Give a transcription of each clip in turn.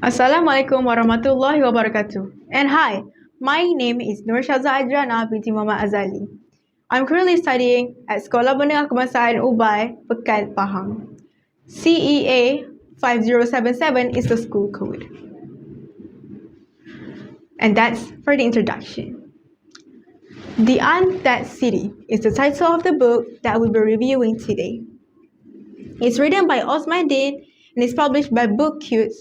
Assalamualaikum warahmatullahi wabarakatuh. And hi, my name is Syaza binti Mama Azali. I'm currently studying at Sekolah Menengah Kebangsaan Ubay, Pekan, Pahang. CEA 5077 is the school code. And that's for the introduction. The Undead City is the title of the book that we'll be reviewing today. It's written by Osman Din and is published by Buku.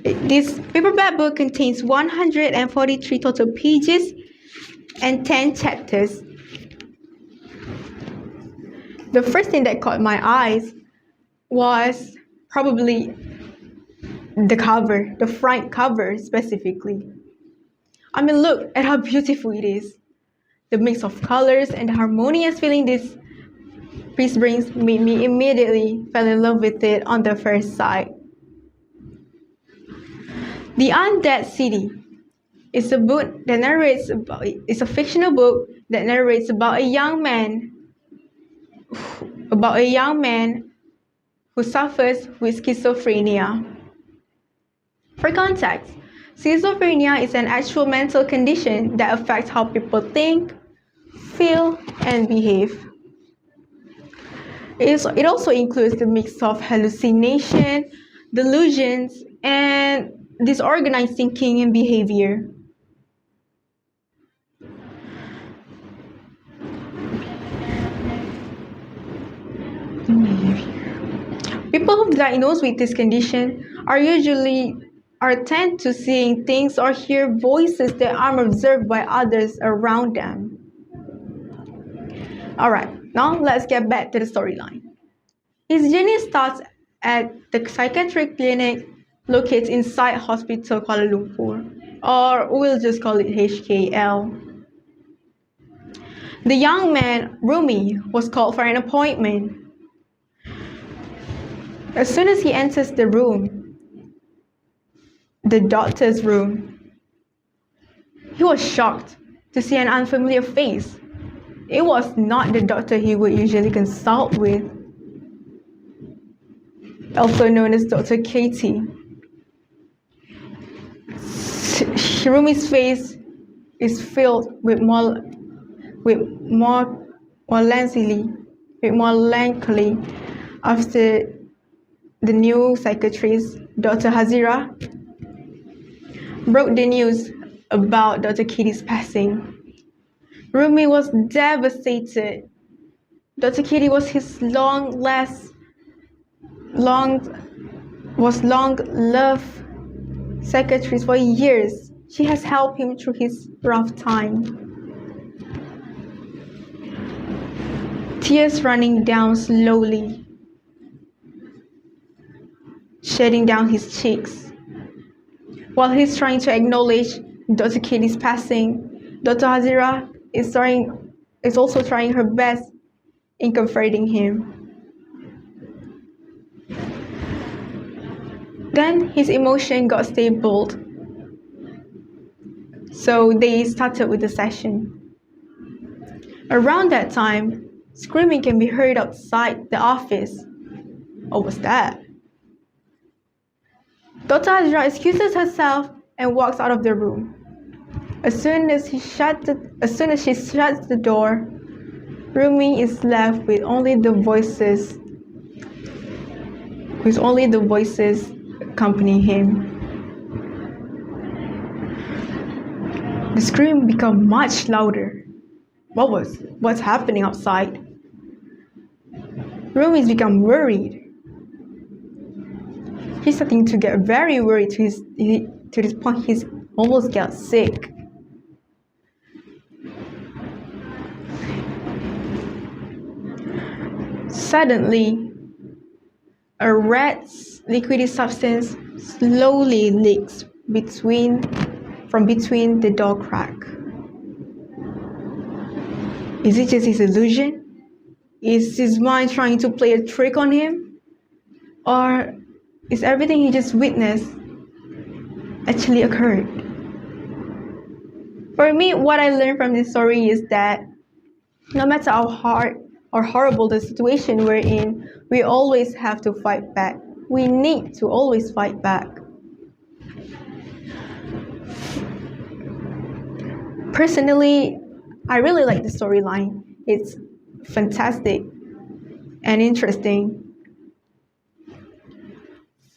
This paperback book contains 143 total pages and 10 chapters. The first thing that caught my eyes was probably the cover, the front cover specifically. I mean, look at how beautiful it is. The mix of colors and the harmonious feeling this piece brings made me immediately fall in love with it on the first sight. The Undead City is a book that narrates about. It's a fictional book that narrates about a young man who suffers with schizophrenia. For context, schizophrenia is an actual mental condition that affects how people think, feel, and behave. It also includes the mix of hallucination, delusions, and disorganized thinking and behavior. People who are diagnosed with this condition tend to seeing things or hear voices that aren't observed by others around them. Alright, now let's get back to the storyline. His journey starts at the psychiatric clinic located inside Hospital Kuala Lumpur, or we'll just call it HKL. The young man, Rumi, was called for an appointment. As soon as he enters the room, the doctor's room, he was shocked to see an unfamiliar face. It was not the doctor he would usually consult with, also known as Dr. Katie. Rumi's face is filled with melancholy after the new psychiatrist, Dr. Hazira, broke the news about Dr. Katie's passing. Rumi was devastated. Dr. Katie was his long-loved psychiatrist for years. She has helped him through his rough time. Tears running down slowly, shedding down his cheeks. While he's trying to acknowledge Dr. Katie's passing, Dr. Hazira is also trying her best in comforting him. Then his emotion got stable, so they started with the session. Around that time, screaming can be heard outside the office. What was that? Dr. Hazira excuses herself and walks out of the room. As soon as she shuts the door, Rumi is left with only the voices accompanying him. The scream became much louder. What's happening outside? Rumi's become worried. He's starting to get very worried to this point he's almost got sick. Suddenly, a red liquidy substance slowly leaks from between the door crack. Is it just his illusion? Is his mind trying to play a trick on him? Or is everything he just witnessed actually occurred? For me, what I learned from this story is that no matter how hard or horrible the situation we're in, we always have to fight back. we need to always fight back. Personally, I really like the storyline. It's fantastic and interesting.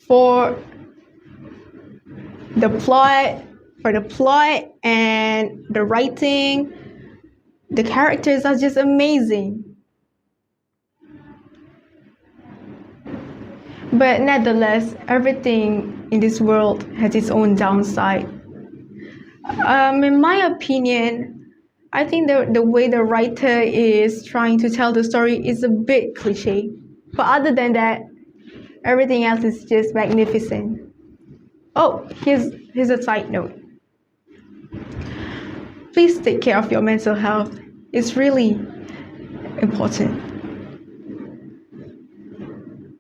For the plot, and the writing, the characters are just amazing. But nevertheless, everything in this world has its own downside. In my opinion, I think the way the writer is trying to tell the story is a bit cliche. But other than that, everything else is just magnificent. Oh, here's a side note. Please take care of your mental health. It's really important.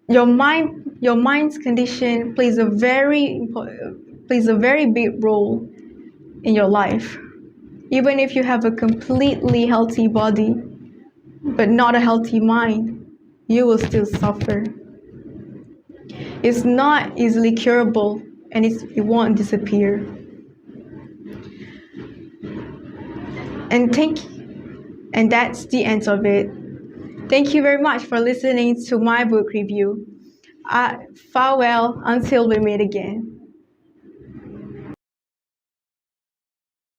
Your mind's condition plays a very big role in your life. Even if you have a completely healthy body, but not a healthy mind, you will still suffer. It's not easily curable, and it won't disappear. And that's the end of it. Thank you very much for listening to my book review. Farewell until we meet again.